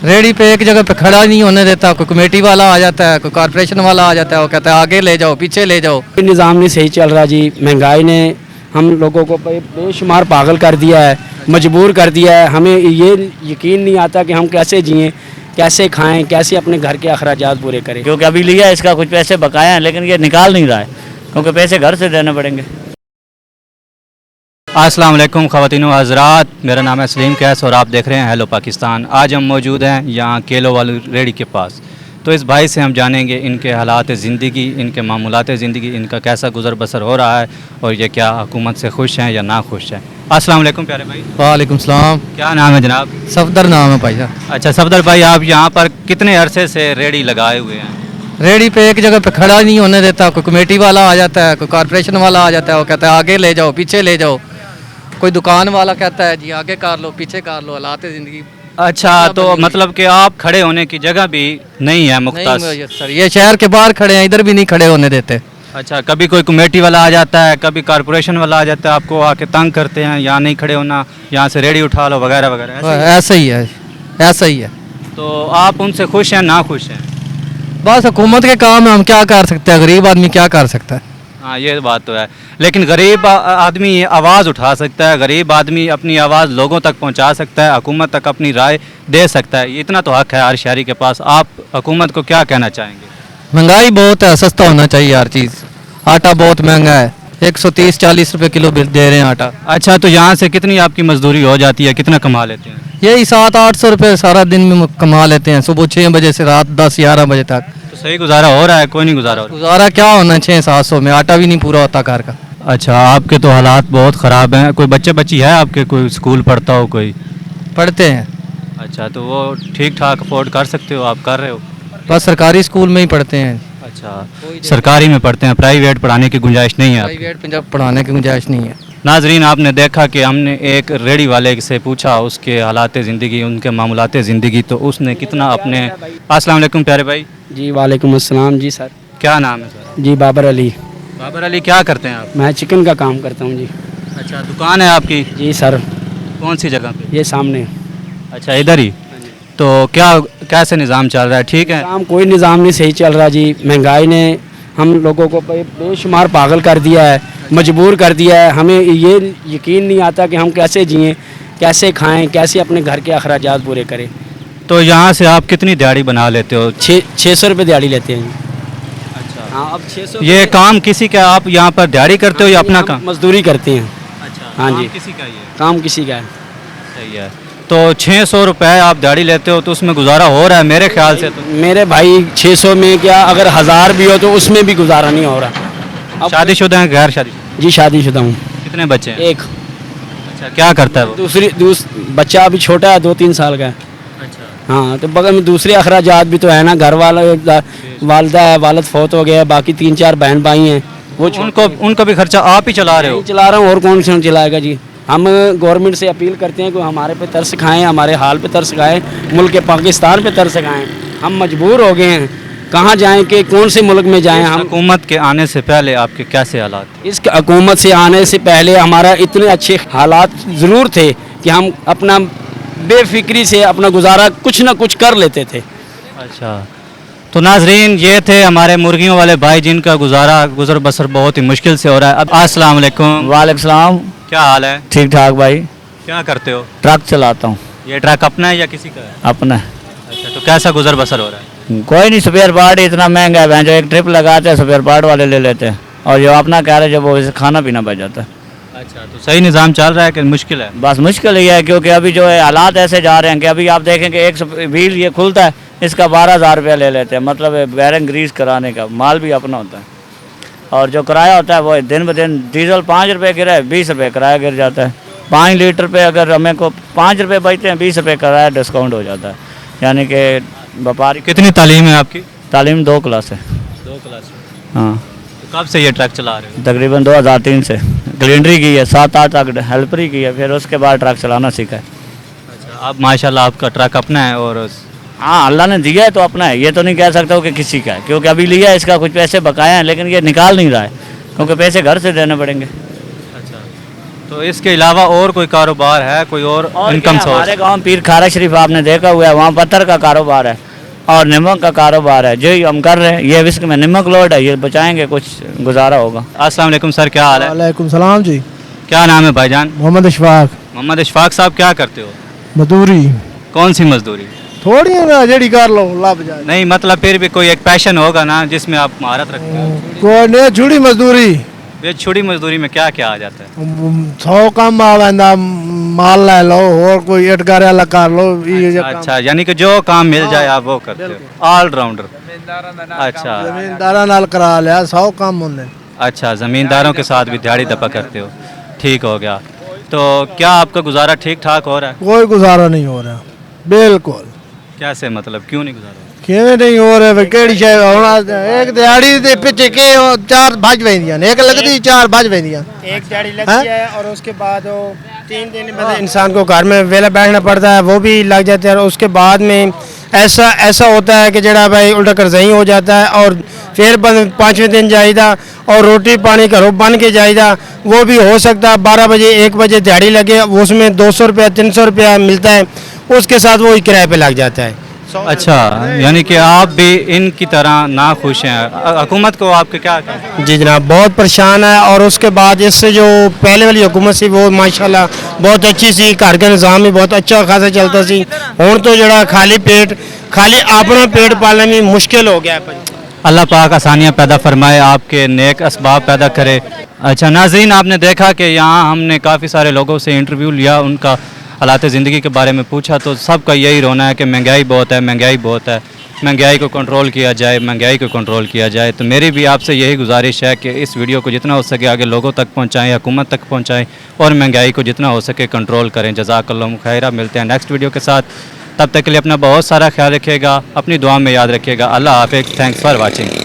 Ready पे एक जगह पे खड़ा नहीं होने देता, कोई कमेटी वाला आ जाता है, कोई कॉर्पोरेशन वाला आ जाता है, वो कहता है आगे ले जाओ पीछे ले जाओ। निज़ाम नहीं सही चल रहा जी। महंगाई ने हम लोगों को बेशुमार पागल कर दिया है, मजबूर कर दिया है। हमें ये यकीन नहीं आता कि हम कैसे जिएं, कैसे खाएं, कैसे अपने घर के अखराजात पूरे करें। क्योंकि अभी लिया इसका कुछ पैसे बकाया हैं, लेकिन ये निकाल नहीं रहा है क्योंकि पैसे घर से देने पड़ेंगे। अस्सलाम वालेकुम ख़वातीन व हज़रात, मेरा नाम है सलीम कैस और आप देख रहे हैं हेलो पाकिस्तान। आज हम मौजूद हैं यहाँ केलो वाली रेडी के पास। तो इस भाई से हम जानेंगे इनके हालात ज़िंदगी, इनके मामूलात ज़िंदगी, इनका कैसा गुज़र बसर हो रहा है और ये क्या हुकूमत से खुश हैं या ना खुश हैं। अस्सलाम वालेकुम प्यारे भाई। वालेकुम सलाम। क्या नाम है जनाब? सफदर नाम है भाई साहब। अच्छा सफदर भाई, आप यहाँ पर कितने अरसे से रेडी लगाए हुए हैं? रेडी पे एक जगह पे खड़ा नहीं होने देता, कोई कमेटी वाला आ जाता है, कोई कॉर्पोरेशन वाला आ जाता है, वो कहता है आगे ले जाओ पीछे ले जाओ। कोई दुकान वाला कहता है जी आगे कर लो पीछे कर लो, हालात ज़िंदगी। अच्छा, तो मतलब कि आप खड़े होने की जगह भी नहीं है मुख्तार? नहीं सर, ये शहर के बाहर खड़े हैं, इधर भी नहीं खड़े होने देते। अच्छा, कभी कोई कमेटी वाला आ जाता है, कभी कॉर्पोरेशन वाला आ जाता है, आपको आके तंग करते हैं, यहाँ नहीं खड़े होना, यहाँ से रेडी उठा लो वगैरह वगैरह? ऐसा ही है, ऐसा ही है। तो आप उनसे खुश हैं ना खुश हैं? बस हुकूमत के काम है, हम क्या कर सकते हैं, गरीब आदमी क्या कर सकता है। हाँ ये बात तो है, लेकिन गरीब आदमी आवाज़ उठा सकता है, गरीब आदमी अपनी आवाज़ लोगों तक पहुंचा सकता है, हुकूमत तक अपनी राय दे सकता है, इतना तो हक है हर शहरी के पास। आप हुकूमत को क्या कहना चाहेंगे? महंगाई बहुत है, सस्ता होना चाहिए हर चीज़। आटा बहुत महंगा है, 130-40 रुपए किलो दे रहे हैं आटा। अच्छा, तो यहाँ से कितनी आपकी मजदूरी हो जाती है, कितना कमा लेते हैं? यही 700-800 रुपये सारा दिन में कमा लेते हैं, सुबह 6 बजे से रात 10-11 बजे तक। तो सही गुजारा हो रहा है? कोई नहीं गुजारा हो रहा? गुजारा क्या होना, 600-700 में आटा भी नहीं पूरा होता घर का। अच्छा, आपके तो हालात बहुत ख़राब हैं। कोई बच्चे बच्ची है आपके, कोई स्कूल पढ़ता हो कोई? पढ़ते हैं। अच्छा, तो वो ठीक ठाक अफोर्ड कर सकते हो, आप कर रहे हो? बस सरकारी स्कूल में ही पढ़ते हैं। अच्छा, सरकारी में पढ़ते हैं, प्राइवेट पढ़ाने की गुंजाइश नहीं है आपकी? प्राइवेट पंजाब पढ़ाने की गुंजाइश नहीं है। नाजरीन, आपने देखा कि हमने एक रेडी वाले से पूछा उसके हालात ज़िंदगी, उनके मामूलात ज़िंदगी, तो उसने कितना अपने। अस्सलाम वालेकुम प्यारे भाई। जी वालेकुम अस्सलाम जी सर। क्या नाम है सर? जी बाबर अली। बाबर अली, क्या करते हैं आप? मैं चिकन का काम करता हूँ जी। अच्छा, दुकान है आपकी? जी सर। कौन सी जगह पे? ये सामने। अच्छा, इधर ही। तो क्या कैसे निज़ाम चल रहा है? ठीक है? काम कोई निज़ाम नहीं सही चल रहा जी। महंगाई ने हम लोगों को बेशुमार पागल कर दिया है, मजबूर कर दिया है। हमें ये यकीन नहीं आता कि हम कैसे जिएं, कैसे खाएं, कैसे अपने घर के अखराजात पूरे करें। तो यहाँ से आप कितनी दिहाड़ी बना लेते हो? 600 रुपये दिहाड़ी लेते हैं। अच्छा, हाँ, अब 600। ये काम किसी का, आप यहाँ पर दिहाड़ी करते हो या अपना काम? मजदूरी करते हैं। अच्छा, हाँ जी, किसी का ही है? काम किसी का है। सही है। तो 600 रुपये आप दिहाड़ी लेते हो तो उसमें गुजारा हो रहा है मेरे ख्याल से? तो मेरे भाई 600 में क्या, अगर 1000 भी हो तो उसमें भी गुजारा नहीं हो रहा। शादीशुदा हैं गैर शादी? जी शादीशुदा हूँ। कितने बच्चे हैं? एक। अच्छा, क्या करता है वो? बच्चा अभी छोटा है, 2-3 साल का है। अच्छा। हाँ, तो बगल में दूसरे अखराजात भी तो है ना, घर वाला वालदा है, वालद फौत हो गया है, बाकी 3-4 बहन भाई हैं, वो उनको भी खर्चा आप ही चला रहे हो? चला रहा हूँ, और कौन से चलाएगा जी। हम गवर्नमेंट से अपील करते हैं कि हमारे पे तरस खाएं, हमारे हाल पे तरस खाएं, मुल्क पाकिस्तान पे तरस खाएं। हम मजबूर हो गए हैं, कहाँ जाएं कि कौन से मुल्क में जाएं। हम हुकूमत के आने से पहले आपके कैसे हालात? इस हुकूमत से आने से पहले हमारा इतने अच्छे हालात ज़रूर थे कि हम अपना बेफिक्री से अपना गुजारा कुछ ना कुछ कर लेते थे। अच्छा, तो नाजरीन, ये थे हमारे मुर्गियों वाले भाई जिनका गुजर बसर बहुत ही मुश्किल से हो रहा है। अब अस्सलाम वालेकुम। वालेकुम सलाम। क्या हाल है? ठीक ठाक भाई। क्या करते हो? ट्रक चलाता हूँ। ये ट्रक अपना है या किसी का है? अपना। अच्छा, तो कैसा गुजर बसर हो रहा है? कोई नहीं, स्पेयर पार्ट इतना महंगा है, जो एक ट्रिप लगाते हैं स्पेयर पार्ट वाले ले लेते हैं, और जो अपना कह रहे जब वो इसे खाना पीना बच जाता है। अच्छा, तो सही निज़ाम चल रहा है कि मुश्किल है? बस मुश्किल ही है, क्योंकि अभी जो है हालात ऐसे जा रहे हैं कि अभी आप देखेंगे एक व्हील ये खुलता है, इसका 12,000 रुपया ले लेते हैं, मतलब बैरिंग ग्रीस कराने का। माल भी अपना होता है, और जो किराया होता है वो दिन ब दिन डीजल 5 रुपये गिरा है, 20 रुपये किराया गिर जाता है। 5 लीटर पे अगर हमें को 5 रुपये बचते हैं, 20 रुपये किराया डिस्काउंट हो जाता है। यानी कि व्यापारी। कितनी तालीम है आपकी? तालीम 2 क्लास है। 2 क्लास। हाँ। तो कब से ये ट्रक चला रहे हो? तकरीबन 2003 से। ग्लेंडरी की है, 7-8 तक हेल्परी की है, फिर उसके बाद ट्रक चलाना सीखा है। अच्छा, आप माशाल्लाह आपका ट्रक अपना है? और हाँ, अल्लाह ने दिया है तो अपना है, ये तो नहीं कह सकता हूँ कि किसी का है, क्योंकि अभी लिया इसका कुछ पैसे बकाया हैं, लेकिन ये निकाल नहीं रहा है क्योंकि पैसे घर से देने पड़ेंगे। अच्छा, तो इसके अलावा और कोई कारोबार है, कोई और और इनकम क्या, हमारे सोर्स? गांव पीर खारा शरीफ आपने देखा हुआ है, वहाँ पत्थर का कारोबार है और नमक का कारोबार है, जो ही हम कर रहे हैं। ये विस्क में नमक लोड है, ये बचाएंगे कुछ गुजारा होगा। अस्सलाम वालेकुम सर, क्या हाल है? वालेकुम सलाम जी। क्या नाम है भाईजान? मोहम्मद इशफाक। मोहम्मद इशफाक साहब, क्या करते हो? मजदूरी कौन सी मजदूरी? थोड़ी है ना, जेड़ी कर लो लब जाए। नहीं मतलब फिर भी कोई एक पैशन होगा ना जिसमें आप महारत रखते हो। कोई नहीं, छुड़ी मजदूरी ये छोटी मजदूरी में क्या क्या आ जाता है? 100 कम आवेंदा, माल ले लो और कोई इटकारे वाला कर लो। अच्छा, यानी कि जो काम मिल जाए आप वो करते हो, ऑलराउंडर। अच्छा जमींदारा नाल करा लिया, 100 काम होंगे। अच्छा, ज़मींदारों के साथ भी दिहाड़ी दपा करते हो, ठीक हो गया। तो क्या आपका गुजारा ठीक ठाक हो रहा है? कोई गुजारा नहीं हो रहा, बिल्कुल। कैसे मतलब, क्यों नहीं गुजारा? किवें नहीं हो रहा? केड़ी शे होना, एक दिहाड़ी दे पिछे के 4 भज वेंदियां, एक लगदी 4 भज वेंदियां। एक दिहाड़ी लगती है और उसके बाद वो 3 दिन मतलब इंसान को घर में वेला बैठना पड़ता है, वो भी लग जाते हैं। और उसके बाद में ऐसा होता है कि जड़ा भाई उल्टा करजई हो जाता है और फिर 5वें दिन जाइदा और रोटी पानी घरों बन के जाइदा। वो भी हो सकता है 12 बजे 1 बजे दिहाड़ी लगे, उसमें 200 रुपया 300 रुपया मिलता है, उसके साथ वो किराए पे लग जाता है। अच्छा, यानी कि आप भी इनकी तरह ना खुश हैं। हुकूमत को आपके क्या कहना? जी जनाब, बहुत परेशान है। और उसके बाद इससे जो पहले वाली हुकूमत सी वो माशाल्लाह बहुत अच्छी सी, घर का निज़ाम भी बहुत अच्छा खासा चलता सी। हुण तो जड़ा खाली अपना पेट पालना भी मुश्किल हो गया है। अल्लाह पाक आसानियाँ पैदा फरमाए, आपके नेक असबाब पैदा करे। अच्छा नाज़रीन, आपने देखा कि यहाँ हमने काफ़ी सारे लोगों से इंटरव्यू लिया, उनका हालात ज़िंदगी के बारे में पूछा, तो सबका यही रोना है कि महंगाई बहुत है, महंगाई बहुत है, महंगाई को कंट्रोल किया जाए, महंगाई को कंट्रोल किया जाए। तो मेरी भी आपसे यही गुजारिश है कि इस वीडियो को जितना हो सके आगे लोगों तक पहुँचाएँ, हुकूमत तक पहुँचाएँ और महंगाई को जितना हो सके कंट्रोल करें। जज़ाकल्लाहु खैरा। मिलते हैं नेक्स्ट वीडियो के साथ, तब तक के लिए अपना बहुत सारा ख्याल रखिएगा, अपनी दुआ में याद रखिएगा। अल्लाह हाफ़िज़। Thanks for watching.